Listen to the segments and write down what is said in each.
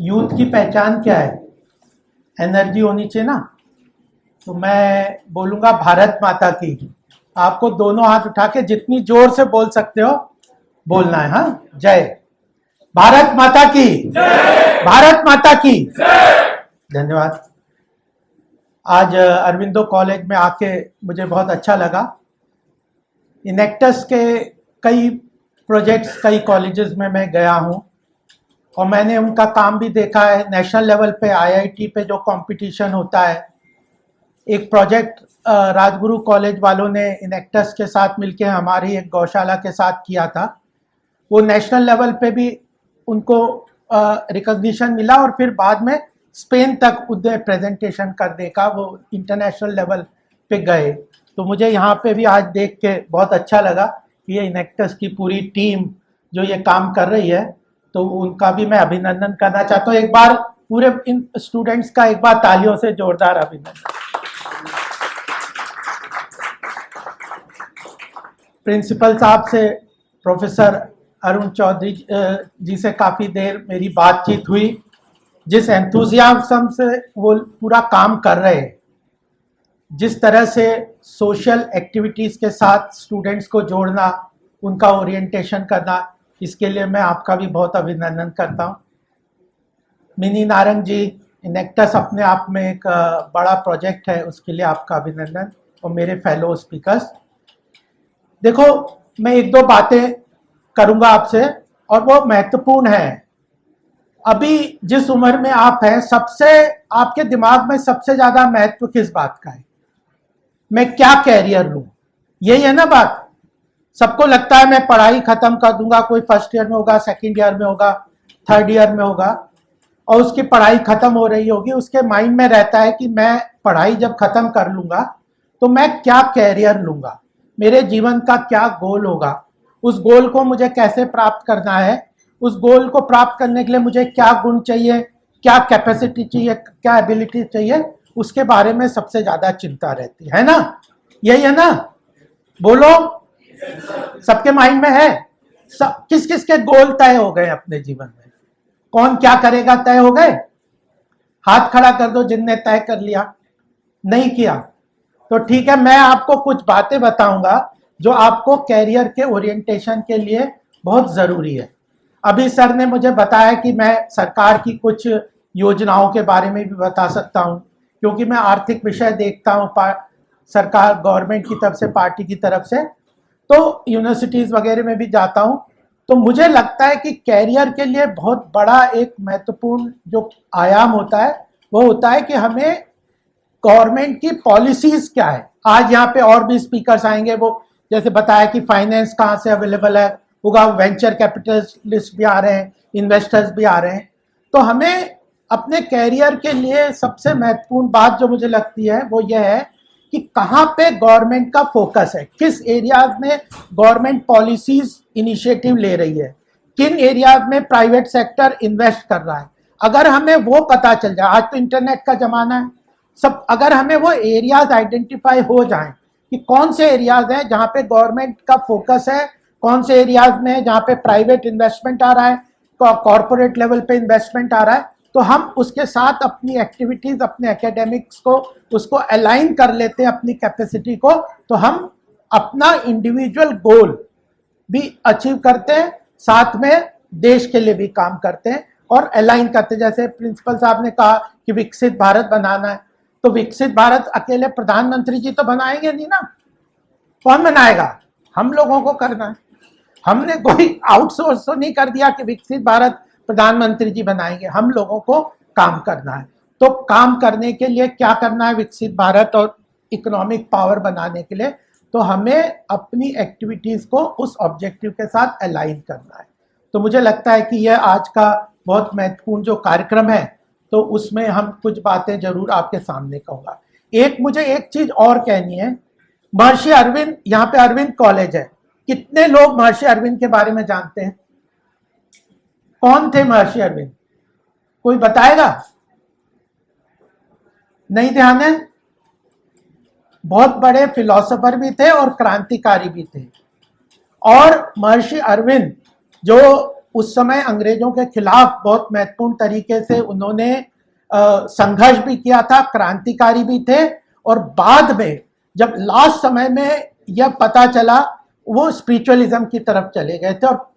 Youth की पहचान क्या है? एनर्जी होनी चाहिए ना। तो मैं बोलूंगा भारत माता की। आपको दोनों हाथ उठा के जितनी जोर से बोल सकते हो बोलना है। हाँ, जय भारत माता की, भारत माता की। धन्यवाद। आज अरविंदो कॉलेज में आके मुझे बहुत अच्छा लगा। इनेक्टस के कई प्रोजेक्ट्स कई कॉलेजेस में मैं गया हूँ और मैंने उनका काम भी देखा है। नेशनल लेवल पे आईआईटी पे जो कंपटीशन होता है, एक प्रोजेक्ट राजगुरु कॉलेज वालों ने इनेक्टस के साथ मिलकर हमारी एक गौशाला के साथ किया था। वो नेशनल लेवल पे भी उनको रिकॉग्निशन मिला और फिर बाद में स्पेन तक उन्हें प्रेजेंटेशन करने का वो इंटरनेशनल लेवल पे गए। तो मुझे यहाँ पे भी आज देख के बहुत अच्छा लगा कि ये इनेक्टस की पूरी टीम जो ये काम कर रही है, तो उनका भी मैं अभिनंदन करना चाहता हूँ। एक बार पूरे इन स्टूडेंट्स का एक बार तालियों से जोरदार अभिनंदन। प्रिंसिपल साहब से, प्रोफेसर अरुण चौधरी जी से काफ़ी देर मेरी बातचीत हुई। जिस एंथुजियाज्म से वो पूरा काम कर रहे हैं, जिस तरह से सोशल एक्टिविटीज़ के साथ स्टूडेंट्स को जोड़ना, उनका ओरिएंटेशन करना, इसके लिए मैं आपका भी बहुत अभिनंदन करता हूँ। मिनी नारंग जी, इनेक्टस अपने आप में एक बड़ा प्रोजेक्ट है, उसके लिए आपका अभिनंदन। और मेरे फेलो स्पीकर्स, देखो मैं एक दो बातें करूंगा आपसे और वो महत्वपूर्ण है। अभी जिस उम्र में आप हैं, सबसे आपके दिमाग में सबसे ज्यादा महत्व किस बात का है? मैं क्या कैरियर लूं, यही है ना बात। सबको लगता है मैं पढ़ाई खत्म कर दूंगा, कोई फर्स्ट ईयर में होगा, सेकंड ईयर में होगा, थर्ड ईयर में होगा और उसकी पढ़ाई खत्म हो रही होगी। उसके माइंड में रहता है कि मैं पढ़ाई जब खत्म कर लूंगा तो मैं क्या कैरियर लूंगा, मेरे जीवन का क्या गोल होगा, उस गोल को मुझे कैसे प्राप्त करना है, उस गोल को प्राप्त करने के लिए मुझे क्या गुण चाहिए, क्या कैपेसिटी चाहिए, क्या एबिलिटी चाहिए, उसके बारे में सबसे ज्यादा चिंता रहती है ना। यही है ना? बोलो, सबके माइंड में है। सब किस किस के गोल तय हो गए अपने जीवन में? कौन क्या करेगा तय हो गए? हाथ खड़ा कर दो जिनने तय कर लिया। नहीं किया तो ठीक है, मैं आपको कुछ बातें बताऊंगा जो आपको कैरियर के ओरिएंटेशन के लिए बहुत जरूरी है। अभी सर ने मुझे बताया कि मैं सरकार की कुछ योजनाओं के बारे में भी बता सकता हूं, क्योंकि मैं आर्थिक विषय देखता हूं सरकार, गवर्नमेंट की तरफ से, पार्टी की तरफ से, तो यूनिवर्सिटीज वगैरह में भी जाता हूं। तो मुझे लगता है कि कैरियर के लिए बहुत बड़ा एक महत्वपूर्ण जो आयाम होता है वो होता है कि हमें गवर्नमेंट की पॉलिसीज क्या है। आज यहाँ पे और भी स्पीकर्स आएंगे, वो जैसे बताया कि फाइनेंस कहाँ से अवेलेबल है होगा, वेंचर कैपिटलिस्ट भी आ रहे हैं, इन्वेस्टर्स भी आ रहे हैं। तो हमें अपने कैरियर के लिए सबसे महत्वपूर्ण बात जो मुझे लगती है वो यह है कि कहाँ पे गवर्नमेंट का फोकस है, किस एरियाज में गवर्नमेंट पॉलिसीज इनिशिएटिव ले रही है, किन एरियाज में प्राइवेट सेक्टर इन्वेस्ट कर रहा है। अगर हमें वो पता चल जाए, आज तो इंटरनेट का जमाना है, सब अगर हमें वो एरियाज आइडेंटिफाई हो जाएं कि कौन से एरियाज हैं जहां पे गवर्नमेंट का फोकस है, कौन से एरियाज में जहां पे प्राइवेट इन्वेस्टमेंट आ रहा है, कॉर्पोरेट लेवल पे इन्वेस्टमेंट आ रहा है, तो हम उसके साथ अपनी एक्टिविटीज, अपने एकेडमिक्स को उसको अलाइन कर लेते हैं, अपनी कैपेसिटी को, तो हम अपना इंडिविजुअल गोल भी अचीव करते हैं, साथ में देश के लिए भी काम करते हैं और अलाइन करते हैं। जैसे प्रिंसिपल साहब ने कहा कि विकसित भारत बनाना है, तो विकसित भारत अकेले प्रधानमंत्री जी तो बनाएंगे नहीं ना, कौन बनाएगा? हम लोगों को करना है। हमने कोई आउटसोर्स तो नहीं कर दिया कि विकसित भारत प्रधानमंत्री जी बनाएंगे, हम लोगों को काम करना है। तो काम करने के लिए क्या करना है विकसित भारत और इकोनॉमिक पावर बनाने के लिए? तो हमें अपनी एक्टिविटीज को उस ऑब्जेक्टिव के साथ अलाइन करना है। तो मुझे लगता है कि यह आज का बहुत महत्वपूर्ण जो कार्यक्रम है, तो उसमें हम कुछ बातें जरूर आपके सामने कहूंगा। मुझे एक चीज और कहनी है। महर्षि अरविंद, यहाँ पे अरविंद कॉलेज है, कितने लोग महर्षि अरविंद के बारे में जानते हैं? कौन थे महर्षि अरविंद? कोई बताएगा? नहीं ध्यान है? बहुत बड़े फिलोसोफर भी थे और क्रांतिकारी भी थे। और महर्षि अरविंद जो उस समय अंग्रेजों के खिलाफ बहुत महत्वपूर्ण तरीके से उन्होंने संघर्ष भी किया था, क्रांतिकारी भी थे। और बाद में जब लास्ट समय में यह पता चला, वो स्पिरिचुअलिज्म की तरफ चले गए थे। और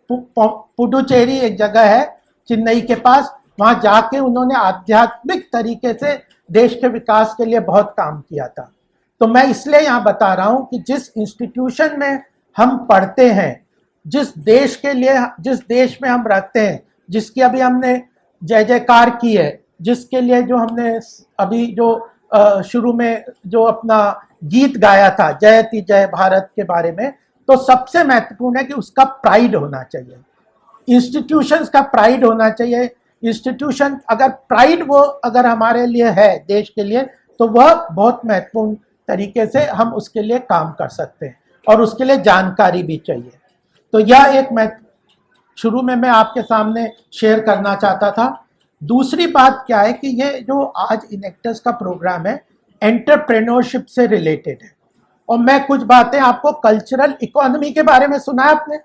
पुडुचेरी एक जगह है चेन्नई के पास, वहां जाके उन्होंने आध्यात्मिक तरीके से देश के विकास के लिए बहुत काम किया था। तो मैं इसलिए यहाँ बता रहा हूँ कि जिस इंस्टीट्यूशन में हम पढ़ते हैं, जिस देश के लिए, जिस देश में हम रहते हैं, जिसकी अभी हमने जय जयकार की है, जिसके लिए जो हमने अभी जो शुरू में जो अपना गीत गाया था, जयति जय भारत के बारे में, तो सबसे महत्वपूर्ण है कि उसका प्राइड होना चाहिए, इंस्टीट्यूशंस का प्राइड होना चाहिए। इंस्टीट्यूशन अगर प्राइड वो अगर हमारे लिए है देश के लिए, तो वह बहुत महत्वपूर्ण तरीके से हम उसके लिए काम कर सकते हैं और उसके लिए जानकारी भी चाहिए। तो यह एक मैं शुरू में मैं आपके सामने शेयर करना चाहता था। दूसरी बात क्या है कि ये जो आज इनेक्टर्स का प्रोग्राम है एंटरप्रेन्योरशिप से रिलेटेड है, और मैं कुछ बातें आपको कल्चरल इकोनॉमी के बारे में सुना आपने।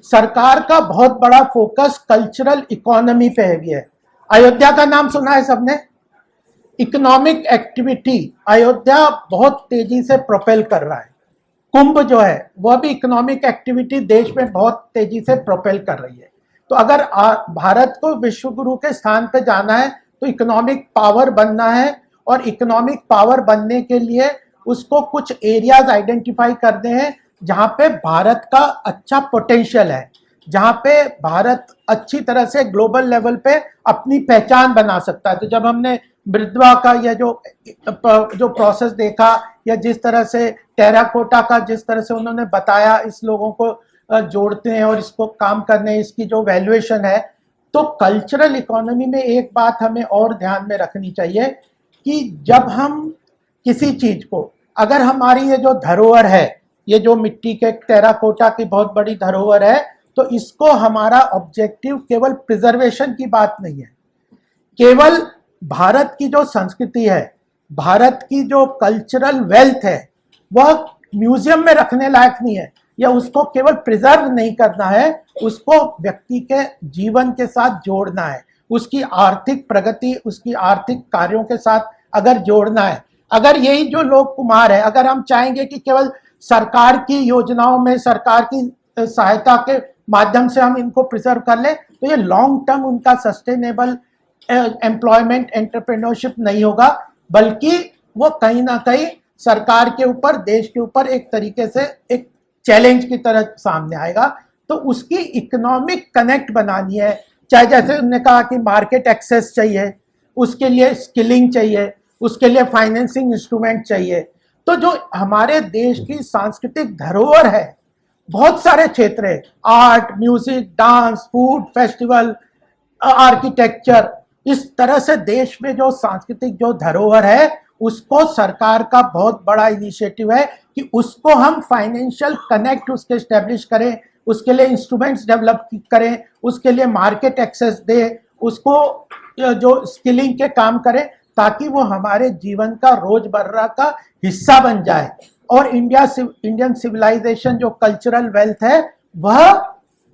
सरकार का बहुत बड़ा फोकस कल्चरल इकोनॉमी पे भी है। अयोध्या का नाम सुना है सबने? इकोनॉमिक एक्टिविटी अयोध्या बहुत तेजी से प्रोपेल कर रहा है। कुंभ जो है वह भी इकोनॉमिक एक्टिविटी देश में बहुत तेजी से प्रोपेल कर रही है। तो अगर भारत को विश्व गुरु के स्थान पे जाना है तो इकोनॉमिक पावर बनना है, और इकोनॉमिक पावर बनने के लिए उसको कुछ एरियाज आइडेंटिफाई करने हैं जहां पे भारत का अच्छा पोटेंशियल है, जहां पे भारत अच्छी तरह से ग्लोबल लेवल पे अपनी पहचान बना सकता है। तो जब हमने मृदवा का यह जो प्रोसेस देखा, या जिस तरह से टेराकोटा का जिस तरह से उन्होंने बताया, इस लोगों को जोड़ते हैं और इसको काम करने, इसकी जो वैल्यूएशन है, तो कल्चरल इकोनॉमी में एक बात हमें और ध्यान में रखनी चाहिए कि जब हम किसी चीज को, अगर हमारी ये जो धरोहर है, ये जो मिट्टी के टेराकोटा की बहुत बड़ी धरोहर है, तो इसको हमारा ऑब्जेक्टिव केवल प्रिजर्वेशन की बात नहीं है, केवल भारत की जो संस्कृति है, भारत की जो कल्चरल वेल्थ है, वह म्यूजियम में रखने लायक नहीं है, या उसको केवल प्रिजर्व नहीं करना है, उसको व्यक्ति के जीवन के साथ जोड़ना है, उसकी आर्थिक प्रगति, उसकी आर्थिक कार्यों के साथ अगर जोड़ना है। अगर यही जो लोक कुमार है, अगर हम चाहेंगे कि केवल सरकार की योजनाओं में, सरकार की सहायता के माध्यम से हम इनको प्रिजर्व कर ले, तो ये लॉन्ग टर्म उनका सस्टेनेबल एम्प्लॉयमेंट, एंटरप्रेन्योरशिप नहीं होगा, बल्कि वो कहीं ना कहीं सरकार के ऊपर, देश के ऊपर एक तरीके से एक चैलेंज की तरह सामने आएगा। तो उसकी इकोनॉमिक कनेक्ट बनानी है, चाहे जैसे उन्होंने कहा कि मार्केट एक्सेस चाहिए, उसके लिए स्किलिंग चाहिए, उसके लिए फाइनेंसिंग इंस्ट्रूमेंट चाहिए। तो जो हमारे देश की सांस्कृतिक धरोहर है, बहुत सारे क्षेत्र है, art, music, dance, food, festival, architecture, इस तरह से देश में जो सांस्कृतिक जो धरोहर है, उसको सरकार का बहुत बड़ा इनिशिएटिव है कि उसको हम फाइनेंशियल कनेक्ट उसके स्टैब्लिश करें, उसके लिए इंस्ट्रूमेंट्स डेवलप करें, उसके लिए मार्केट एक्सेस दे, उसको जो स्किलिंग के काम करें, ताकि वो हमारे जीवन का रोजमर्रा का हिस्सा बन जाए। और इंडियन सिविलाइजेशन जो कल्चरल वेल्थ है, वह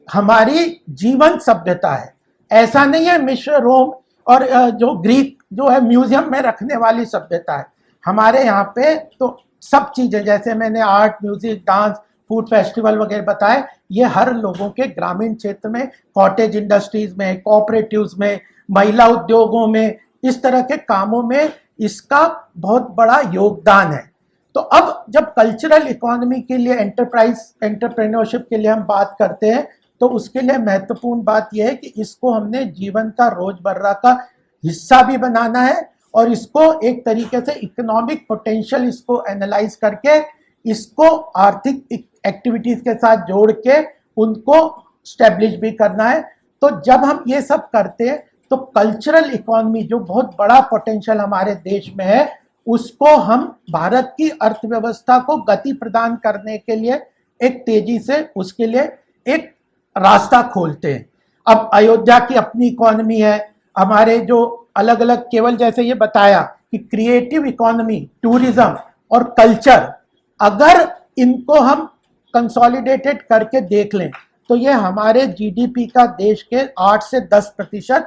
हमारी जीवन सभ्यता है। ऐसा नहीं है मिस्र, रोम और जो ग्रीक जो है म्यूजियम में रखने वाली सभ्यता है। हमारे यहाँ पे तो सब चीजें, जैसे मैंने art, music, dance, food festival वगैरह बताए, ये हर लोगों के ग्रामीण क्षेत्र में, कॉटेज इंडस्ट्रीज में, कोऑपरेटिव्स में, महिला उद्योगों में, इस तरह के कामों में इसका बहुत बड़ा योगदान है। तो अब जब कल्चरल इकोनॉमी के लिए, एंटरप्रेन्योरशिप के लिए हम बात करते हैं, तो उसके लिए महत्वपूर्ण बात यह है कि इसको हमने जीवन का रोजमर्रा का हिस्सा भी बनाना है, और इसको एक तरीके से इकोनॉमिक पोटेंशियल इसको एनालाइज करके, इसको आर्थिक एक्टिविटीज के साथ जोड़ के उनको स्टैब्लिश भी करना है। तो जब हम ये सब करते हैं, तो कल्चरल इकोनॉमी जो बहुत बड़ा पोटेंशियल हमारे देश में है, उसको हम भारत की अर्थव्यवस्था को गति प्रदान करने के लिए एक तेजी से उसके लिए एक रास्ता खोलते हैं। अब अयोध्या की अपनी इकोनॉमी है, हमारे जो अलग अलग, केवल जैसे ये बताया कि क्रिएटिव इकोनॉमी, टूरिज्म और कल्चर, अगर इनको हम कंसोलिडेटेड करके देख लें, तो ये हमारे जीडीपी का देश के 8 से 10%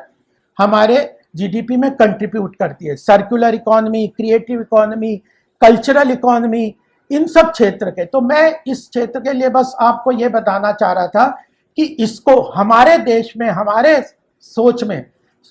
हमारे जीडीपी में कंट्रीब्यूट करती है। Circular economy, creative economy, cultural economy, इन सब क्षेत्र के। तो मैं इस क्षेत्र के लिए बस आपको ये बताना चाह रहा था कि इसको हमारे देश में, हमारे सोच में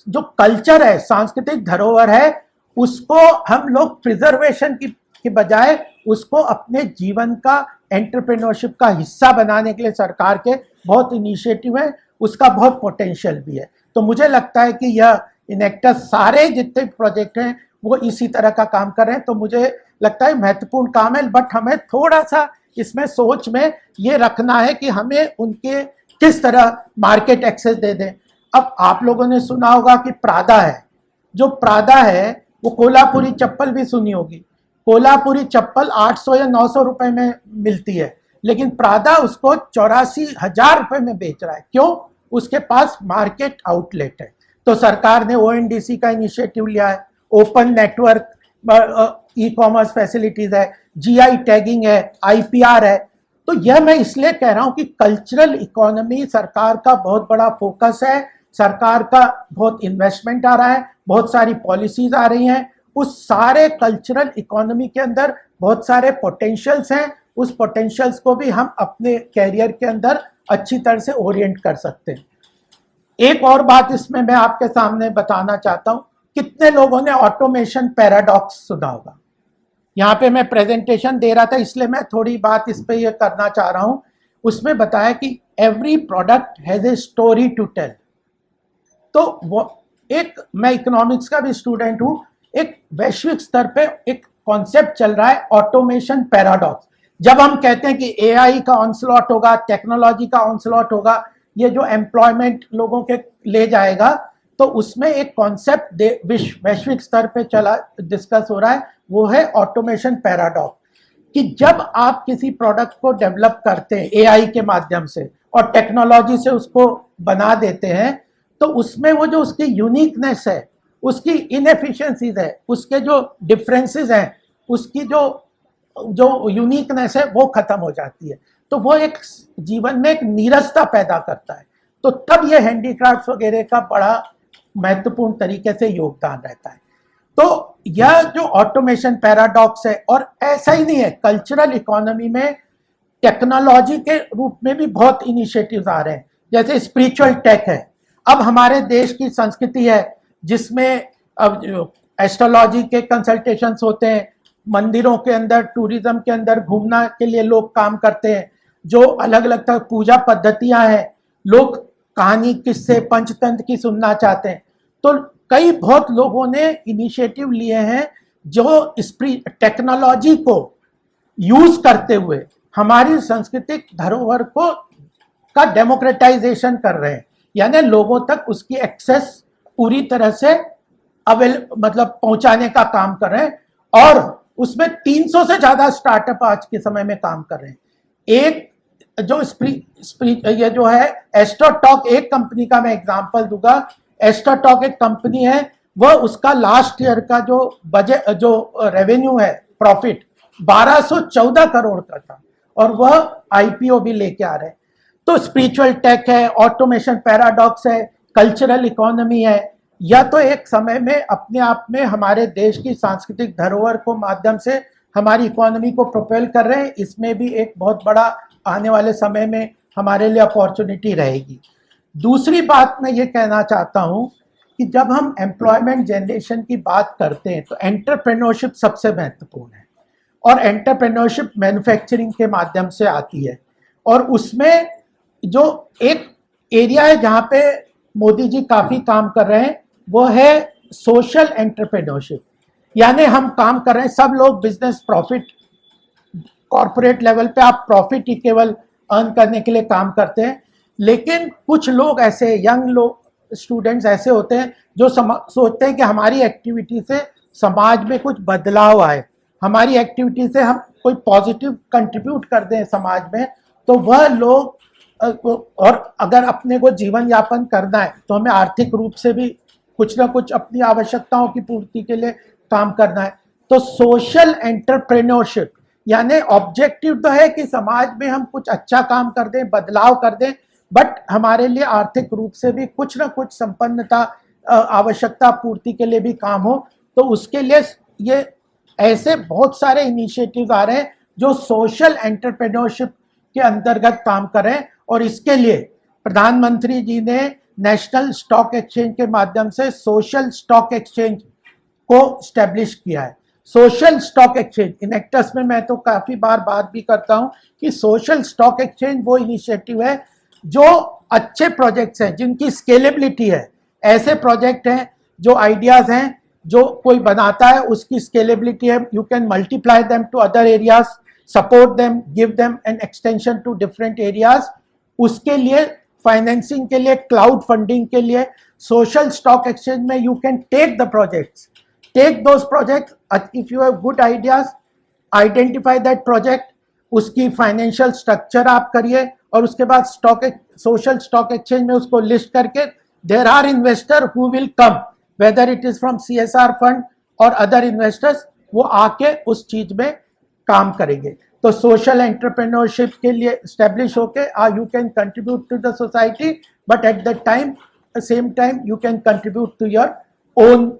जो कल्चर है, सांस्कृतिक धरोहर है, उसको हम लोग प्रिजर्वेशन की बजाय उसको अपने जीवन का, एंटरप्रेन्योरशिप का हिस्सा बनाने के लिए सरकार के बहुत इनिशिएटिव है, उसका बहुत पोटेंशियल भी है। तो मुझे लगता है कि यह इनेक्टस सारे जितने प्रोजेक्ट हैं वो इसी तरह का काम कर रहे हैं। तो मुझे लगता है महत्वपूर्ण काम है, बट हमें थोड़ा सा इसमें सोच में ये रखना है कि हमें उनके किस तरह मार्केट एक्सेस दे दें। अब आप लोगों ने सुना होगा कि प्रादा है, जो प्रादा है वो कोल्हापुरी चप्पल भी सुनी होगी। कोल्हापुरी चप्पल 800 या 900 रुपए में मिलती है, लेकिन प्रादा उसको 84,000 रुपए में बेच रहा है। क्यों? उसके पास मार्केट आउटलेट है। तो सरकार ने ओएनडीसी का इनिशिएटिव लिया है, open network e commerce facilities है, जीआई टैगिंग है, आईपीआर है। तो यह मैं इसलिए कह रहा हूं कि कल्चरल इकोनॉमी सरकार का बहुत बड़ा फोकस है, सरकार का बहुत इन्वेस्टमेंट आ रहा है, बहुत सारी पॉलिसीज आ रही हैं। उस सारे कल्चरल इकोनॉमी के अंदर बहुत सारे पोटेंशियल्स हैं, उस पोटेंशियल्स को भी हम अपने कैरियर के अंदर अच्छी तरह से ओरिएंट कर सकते हैं। एक और बात इसमें मैं आपके सामने बताना चाहता हूं, कितने लोगों ने ऑटोमेशन पैराडॉक्स सुना होगा। यहाँ पे मैं प्रेजेंटेशन दे रहा था, इसलिए मैं थोड़ी बात इस पे ये करना चाह रहा हूँ। उसमें बताया कि every product has a story to tell. तो वो एक, मैं इकोनॉमिक्स का भी स्टूडेंट हूँ, एक वैश्विक स्तर पे एक कॉन्सेप्ट चल रहा है ऑटोमेशन पैराडॉक्स। जब हम कहते हैं कि एआई का ऑनस्लॉट होगा, टेक्नोलॉजी का ऑनस्लॉट होगा, ये जो एम्प्लॉयमेंट लोगों के ले जाएगा, तो उसमें एक कॉन्सेप्ट वैश्विक स्तर पे चला डिस्कस हो रहा है, वो है ऑटोमेशन पैराडॉक्स। कि जब आप किसी प्रोडक्ट को डेवलप करते हैं एआई के माध्यम से और टेक्नोलॉजी से उसको बना देते हैं, तो उसमें वो जो उसकी यूनिकनेस है, उसकी इनएफिशिएंसीज है, उसके जो डिफरेंसेस हैं, उसकी जो यूनिकनेस है वो खत्म हो जाती है। तो वो एक जीवन में एक नीरसता पैदा करता है। तो तब ये हैंडीक्राफ्ट वगैरह का बड़ा महत्वपूर्ण तरीके से योगदान रहता है। तो यह जो ऑटोमेशन पैराडॉक्स है, और ऐसा ही नहीं है, कल्चरल इकोनॉमी में टेक्नोलॉजी के रूप में भी बहुत इनिशिएटिव्स आ रहे हैं। जैसे स्पिरिचुअल टेक है, अब हमारे देश की संस्कृति है जिसमें अब एस्ट्रोलॉजी के कंसल्टेशंस होते हैं, मंदिरों के अंदर, टूरिज्म के अंदर घूमना के लिए लोग काम करते हैं, जो अलग अलग तरह पूजा पद्धतियां हैं, लोग कहानी, किस्से, पंचतंत्र की सुनना चाहते हैं। तो कई बहुत लोगों ने इनिशिएटिव लिए हैं जो टेक्नोलॉजी को यूज करते हुए हमारी सांस्कृतिक धरोहर को का डेमोक्रेटाइजेशन कर रहे हैं, यानी लोगों तक उसकी एक्सेस पूरी तरह से मतलब पहुंचाने का काम कर रहे हैं। और उसमें 300 से ज्यादा स्टार्टअप आज के समय में काम कर रहे हैं। एक जो ये जो है एस्ट्रोटॉक, एक कंपनी का मैं एग्जांपल दूंगा। एस्ट्रोटॉक एक कंपनी है, वह उसका लास्ट ईयर का जो बजट, जो रेवेन्यू है, प्रॉफिट 1214 करोड़ का था, और वह आईपीओ भी लेके आ रहे हैं। तो स्पिरिचुअल टेक है, ऑटोमेशन पैराडॉक्स है, कल्चरल इकोनॉमी है। यह तो एक समय में अपने आप में हमारे देश की सांस्कृतिक धरोहर को माध्यम से हमारी इकोनॉमी को प्रोपेल कर रहे हैं। इसमें भी एक बहुत बड़ा आने वाले समय में हमारे लिए अपॉर्चुनिटी रहेगी। दूसरी बात मैं ये कहना चाहता हूं कि जब हम एम्प्लॉयमेंट जनरेशन की बात करते हैं तो एंटरप्रेन्योरशिप सबसे महत्वपूर्ण है, और एंटरप्रेन्योरशिप मैन्युफैक्चरिंग के माध्यम से आती है। और उसमें जो एक एरिया है जहां पे मोदी जी काफी काम कर रहे हैं, वो है सोशल एंटरप्रेन्योरशिप। यानी हम काम कर रहे हैं, सब लोग बिजनेस प्रॉफिट, कॉर्पोरेट लेवल पे आप प्रॉफिट ही केवल अर्न करने के लिए काम करते हैं, लेकिन कुछ लोग ऐसे, यंग लोग, स्टूडेंट्स ऐसे होते हैं जो सोचते हैं कि हमारी एक्टिविटी से समाज में कुछ बदलाव आए, हमारी एक्टिविटी से हम कोई पॉजिटिव कंट्रीब्यूट कर दें समाज में। तो वह लोग, और अगर अपने को जीवन यापन करना है तो हमें आर्थिक रूप से भी कुछ ना कुछ अपनी आवश्यकताओं की पूर्ति के लिए काम करना है। तो सोशल एंटरप्रेन्योरशिप यानी ऑब्जेक्टिव तो है कि समाज में हम कुछ अच्छा काम कर दें, बदलाव कर दें, बट हमारे लिए आर्थिक रूप से भी कुछ ना कुछ संपन्नता, आवश्यकता पूर्ति के लिए भी काम हो, तो उसके लिए ये ऐसे बहुत सारे इनिशिएटिव्स आ रहे हैं जो सोशल एंटरप्रेन्योरशिप के अंतर्गत काम कर रहे हैं। और इसके लिए प्रधानमंत्री जी ने नेशनल स्टॉक एक्सचेंज के माध्यम से सोशल स्टॉक एक्सचेंज को स्टैब्लिश किया है। सोशल स्टॉक एक्सचेंज इनेक्टस में मैं तो काफी बार बात भी करता हूं कि सोशल स्टॉक एक्सचेंज वो इनिशिएटिव है जो अच्छे प्रोजेक्ट्स हैं, जिनकी स्केलेबिलिटी है, ऐसे प्रोजेक्ट हैं जो आइडियाज हैं, जो कोई बनाता है उसकी स्केलेबिलिटी है, you can multiply them to other areas, support them, give them an extension to different areas. उसके लिए फाइनेंसिंग के लिए, क्लाउड फंडिंग के लिए सोशल स्टॉक एक्सचेंज में you can take the projects, take those projects, if you have good ideas, identify that project, उसकी financial structure आप करिए और उसके बाद सोशल स्टॉक एक्सचेंज में उसको लिस्ट करके there are investor who will come, whether it is from CSR fund और अदर इन्वेस्टर्स, वो आके उस चीज में काम करेंगे। तो सोशल एंटरप्रेन्योरशिप के लिए स्टैब्लिश होके you can contribute to the society, but at the time same time you can contribute to your own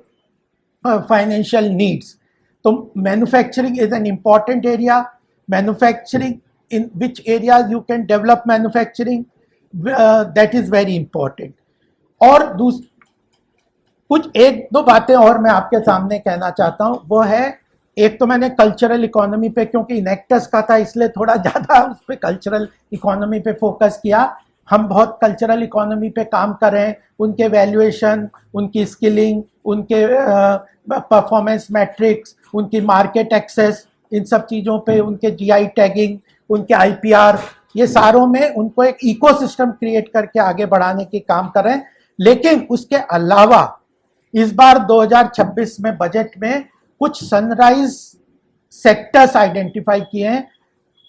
financial needs. So manufacturing is an important area. Manufacturing, in which areas you can develop manufacturing, that is very important. और कुछ एक दो बातें और मैं आपके सामने कहना चाहता हूँ, वो है, एक तो मैंने कल्चरल इकोनॉमी पे, क्योंकि इनेक्टस का था इसलिए थोड़ा ज़्यादा उस पर कल्चरल इकोनॉमी पे फोकस किया। हम बहुत कल्चरल इकोनॉमी पे काम कर रहे हैं, उनके वैल्यूएशन, उनकी स्किलिंग, उनके परफॉर्मेंस मैट्रिक्स, उनकी मार्केट एक्सेस, इन सब चीज़ों पे, उनके GI टैगिंग, उनके IPR, ये सारों में उनको एक इकोसिस्टम क्रिएट करके आगे बढ़ाने के काम कर रहे हैं। लेकिन उसके अलावा इस बार 2026 में बजट में कुछ सनराइज सेक्टर्स आइडेंटिफाई किए हैं,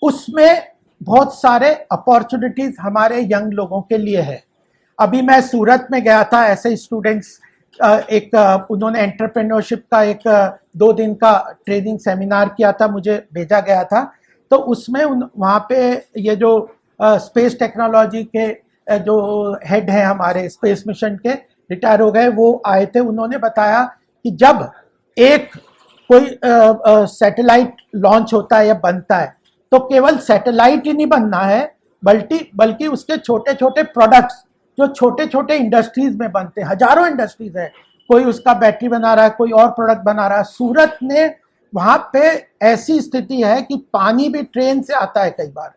उसमें बहुत सारे अपॉर्चुनिटीज हमारे यंग लोगों के लिए है। अभी मैं सूरत में गया था, ऐसे स्टूडेंट्स उन्होंने एंटरप्रेन्योरशिप का एक 2 दिन का ट्रेनिंग सेमिनार किया था, मुझे भेजा गया था। तो उसमें वहाँ पे ये जो स्पेस टेक्नोलॉजी के जो हेड हैं हमारे स्पेस मिशन के, रिटायर हो गए, वो आए थे। उन्होंने बताया कि जब एक कोई सैटेलाइट लॉन्च होता है या बनता है, तो केवल सैटेलाइट ही नहीं बनना है, बल्कि उसके छोटे छोटे प्रोडक्ट्स जो छोटे छोटे इंडस्ट्रीज में बनते हैं, हजारों इंडस्ट्रीज है, कोई उसका बैटरी बना रहा है, कोई और प्रोडक्ट बना रहा है। सूरत ने वहाँ पे ऐसी स्थिति है कि पानी भी ट्रेन से आता है कई बार।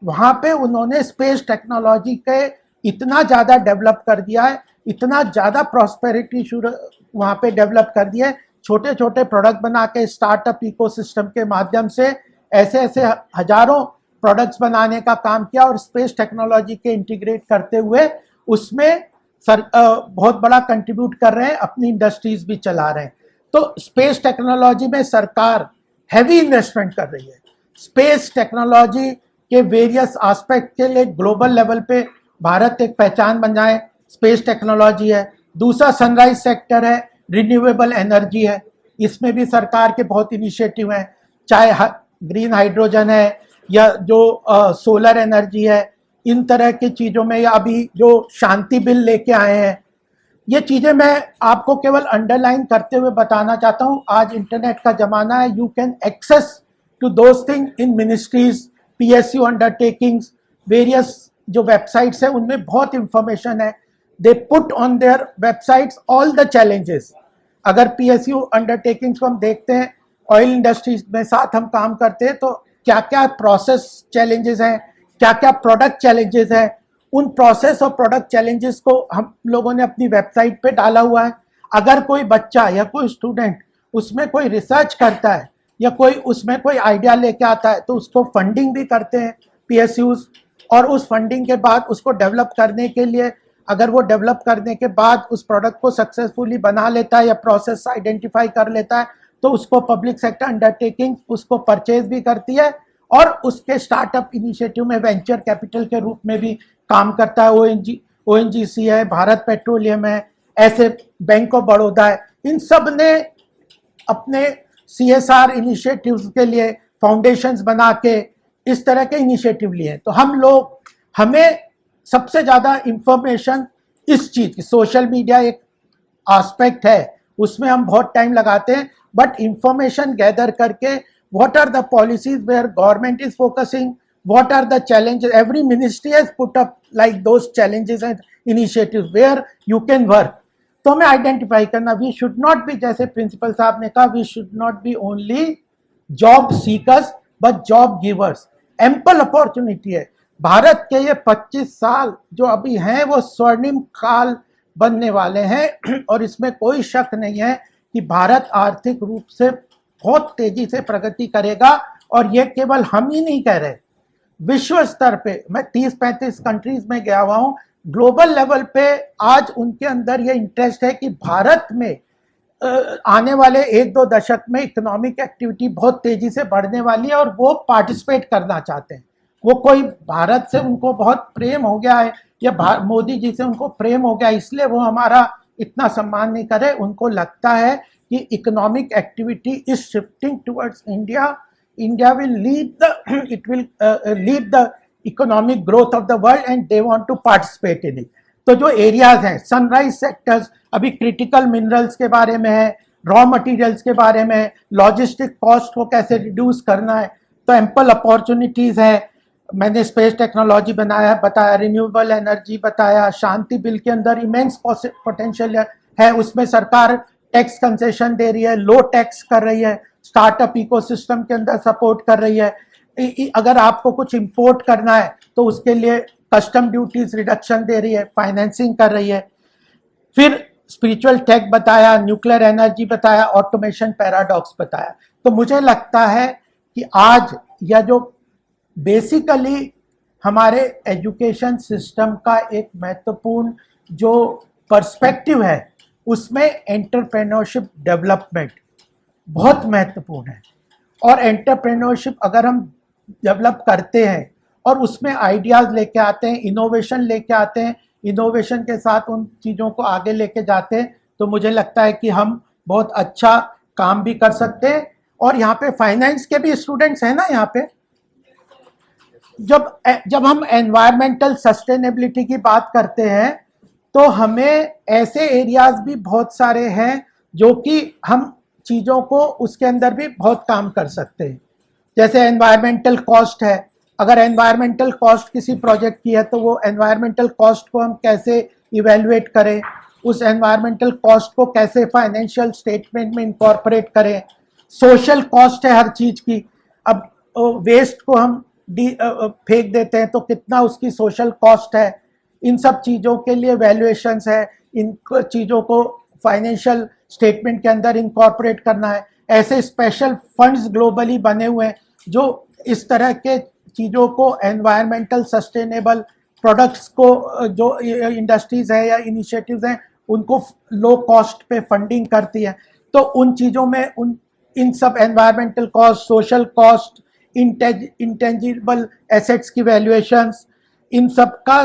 वहाँ पे उन्होंने स्पेस टेक्नोलॉजी के इतना ज़्यादा डेवलप कर दिया है, इतना ज़्यादा प्रॉस्पेरिटी वहाँ पे डेवलप कर दिया है, छोटे छोटे प्रोडक्ट बना के स्टार्टअप इकोसिस्टम के माध्यम से ऐसे ऐसे हजारों प्रोडक्ट्स बनाने का काम किया, और स्पेस टेक्नोलॉजी के इंटीग्रेट करते हुए उसमें बहुत बड़ा कंट्रीब्यूट कर रहे हैं, अपनी इंडस्ट्रीज भी चला रहे हैं। तो स्पेस टेक्नोलॉजी में सरकार हैवी इन्वेस्टमेंट कर रही है। स्पेस टेक्नोलॉजी के वेरियस एस्पेक्ट के लिए ग्लोबल लेवल पे भारत एक पहचान बन जाए, स्पेस टेक्नोलॉजी है। दूसरा सनराइज सेक्टर है, रिन्यूएबल एनर्जी है, इसमें भी सरकार के बहुत इनिशिएटिव हैं, चाहे ग्रीन हाइड्रोजन है या जो सोलर एनर्जी है, इन तरह की चीज़ों में, या अभी जो शांति बिल लेके आए हैं, ये चीज़ें मैं आपको केवल अंडरलाइन करते हुए बताना चाहता हूँ। आज इंटरनेट का ज़माना है, you can access to those thing in ministries, PSU undertakings, various जो वेबसाइट्स हैं उनमें बहुत इंफॉर्मेशन है। They put on their websites all the challenges. अगर PSU अंडरटेकिंग्स को हम देखते हैं, ऑयल इंडस्ट्रीज में साथ हम काम करते हैं, तो क्या क्या प्रोसेस चैलेंजेस हैं, क्या क्या प्रोडक्ट चैलेंजेस हैं, उन प्रोसेस और प्रोडक्ट चैलेंजेस को हम लोगों ने अपनी वेबसाइट पे डाला हुआ है। अगर कोई बच्चा या कोई स्टूडेंट उसमें कोई रिसर्च करता है या कोई उसमें कोई आइडिया लेके आता है, तो उसको फंडिंग भी करते हैं PSUs, और उस फंडिंग के बाद उसको डेवलप करने के लिए, अगर वो डेवलप करने के बाद उस प्रोडक्ट को सक्सेसफुली बना लेता है या प्रोसेस आइडेंटिफाई कर लेता है, तो उसको पब्लिक सेक्टर अंडरटेकिंग उसको परचेज भी करती है और उसके स्टार्टअप इनिशिएटिव में वेंचर कैपिटल के रूप में भी काम करता है। ONGC है, भारत पेट्रोलियम है, ऐसे बैंक ऑफ बड़ौदा है, इन सब ने अपने CSR इनिशिएटिव्स के लिए फाउंडेशंस बना के इस तरह के इनिशिएटिव लिए। तो हमें सबसे ज़्यादा इंफॉर्मेशन इस चीज़ की, सोशल मीडिया एक एस्पेक्ट है, उसमें हम बहुत टाइम लगाते हैं, बट इंफॉर्मेशन गैदर करके what are the policies where government is focusing, what are the challenges, every ministry has put up like those challenges and initiatives where you can work. तो हमें identify करना, we should not be, जैसे principal साहब ने कहा, we should not be only job seekers but job givers. Ample opportunity है। भारत के ये 25 साल जो अभी हैं वो स्वर्णिम काल बनने वाले हैं और इसमें कोई शक नहीं है कि भारत आर्थिक रूप से बहुत तेजी से प्रगति करेगा। और ये केवल हम ही नहीं कह रहे, विश्व स्तर पे मैं 30-35 कंट्रीज में गया हुआ हूँ, ग्लोबल लेवल पे आज उनके अंदर ये इंटरेस्ट है कि भारत में आने वाले 1-2 दशक में इकोनॉमिक एक्टिविटी बहुत तेजी से बढ़ने वाली है और वो पार्टिसिपेट करना चाहते हैं। वो कोई भारत से उनको बहुत प्रेम हो गया है या मोदी जी से उनको प्रेम हो गया इसलिए वो हमारा इतना सम्मान नहीं करे, उनको लगता है कि economic activity is shifting towards India, India will lead the, it will lead the economic growth of the world and they want to participate in it. तो जो एरियाज हैं, सनराइज सेक्टर्स अभी क्रिटिकल मिनरल्स के बारे में है, raw materials के बारे में, लॉजिस्टिक कॉस्ट को कैसे रिड्यूस करना है, तो एम्पल अपॉर्चुनिटीज है। मैंने स्पेस टेक्नोलॉजी बताया, रिन्यूएबल एनर्जी बताया, शांति बिल के अंदर इमेंस पोटेंशियल है, उसमें सरकार टैक्स कंसेशन दे रही है, लो टैक्स कर रही है, स्टार्टअप इकोसिस्टम के अंदर सपोर्ट कर रही है। अगर आपको कुछ इंपोर्ट करना है तो उसके लिए कस्टम ड्यूटीज रिडक्शन दे रही है, फाइनेंसिंग कर रही है। फिर स्पिरिचुअल टेक बताया, न्यूक्लियर एनर्जी बताया, ऑटोमेशन पैराडॉक्स बताया। तो मुझे लगता है कि आज या जो बेसिकली हमारे एजुकेशन सिस्टम का एक महत्वपूर्ण जो पर्सपेक्टिव है उसमें एंटरप्रेन्योरशिप डेवलपमेंट बहुत महत्वपूर्ण है। और एंटरप्रेन्योरशिप अगर हम डेवलप करते हैं और उसमें आइडियाज़ लेके आते हैं, इनोवेशन लेके आते हैं, इनोवेशन के साथ उन चीज़ों को आगे लेके जाते हैं, तो मुझे लगता है कि हम बहुत अच्छा काम भी कर सकते हैं। और यहाँ पे फाइनेंस के भी स्टूडेंट्स हैं ना यहाँ पे। जब हम एनवायरमेंटल सस्टेनेबिलिटी की बात करते हैं तो हमें ऐसे एरियाज भी बहुत सारे हैं जो कि हम चीज़ों को उसके अंदर भी बहुत काम कर सकते हैं। जैसे एनवायरमेंटल कॉस्ट है, अगर एनवायरमेंटल कॉस्ट किसी प्रोजेक्ट की है तो वो एनवायरमेंटल कॉस्ट को हम कैसे इवेल्युएट करें, उस एनवायरमेंटल कॉस्ट को कैसे फाइनेंशियल स्टेटमेंट में इनकॉर्पोरेट करें। सोशल कॉस्ट है हर चीज़ की। अब वेस्ट को हम फेंक देते हैं तो कितना उसकी सोशल कॉस्ट है। इन सब चीज़ों के लिए वैल्यूएशंस है, इन चीज़ों को फाइनेंशियल स्टेटमेंट के अंदर इनकॉर्पोरेट करना है। ऐसे स्पेशल फंड्स ग्लोबली बने हुए हैं जो इस तरह के चीज़ों को, एनवायरमेंटल सस्टेनेबल प्रोडक्ट्स को, जो इंडस्ट्रीज़ है या इनिशिएटिव्स हैं उनको लो कॉस्ट पे फंडिंग करती है। तो उन चीज़ों में इन सब environmental cost, social cost, intangible assets की वैल्यूएशंस, इन सब का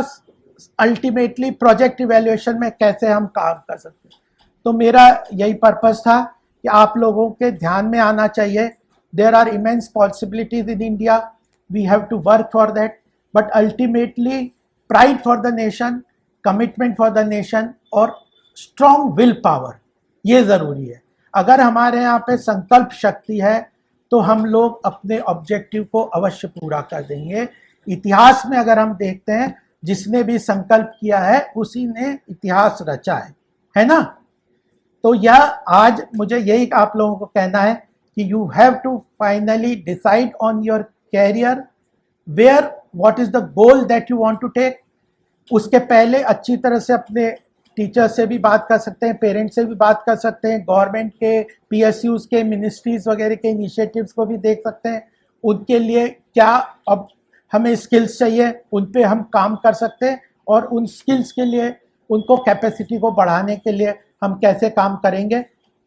अल्टीमेटली प्रोजेक्ट इवैल्यूएशन में कैसे हम काम कर सकते हैं। तो मेरा यही पर्पस था कि आप लोगों के ध्यान में आना चाहिए, there are immense possibilities in India, we have to work for that, but ultimately pride for the nation, commitment for the nation और स्ट्रॉन्ग विल पावर, ये ज़रूरी है। अगर हमारे यहाँ पे संकल्प शक्ति है तो हम लोग अपने ऑब्जेक्टिव को अवश्य पूरा कर देंगे। इतिहास में अगर हम देखते हैं, जिसने भी संकल्प किया है उसी ने इतिहास रचा है ना। तो यह आज मुझे यही आप लोगों को कहना है कि you have to finally decide on your career, where what is the goal that you want to take. उसके पहले अच्छी तरह से अपने टीचर से भी बात कर सकते हैं, पेरेंट्स से भी बात कर सकते हैं, गवर्नमेंट के, पीएसयूज के, मिनिस्ट्रीज वगैरह के इनिशिएटिव्स को भी देख सकते हैं। उनके लिए क्या अब हमें स्किल्स चाहिए, उन पे हम काम कर सकते हैं और उन स्किल्स के लिए, उनको कैपेसिटी को बढ़ाने के लिए हम कैसे काम करेंगे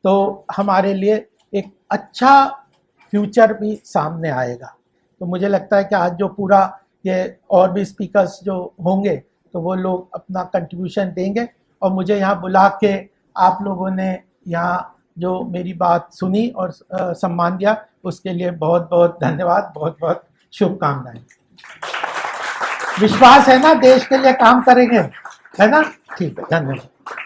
तो हमारे लिए एक अच्छा फ्यूचर भी सामने आएगा। तो मुझे लगता है कि आज जो पूरा ये और भी स्पीकर्स जो होंगे तो वो लोग अपना कंट्रीब्यूशन देंगे। और मुझे यहाँ बुला के आप लोगों ने यहाँ जो मेरी बात सुनी और सम्मान दिया उसके लिए बहुत बहुत धन्यवाद, बहुत बहुत शुभकामनाएं। विश्वास है ना, देश के लिए काम करेंगे, है ना? ठीक है, धन्यवाद।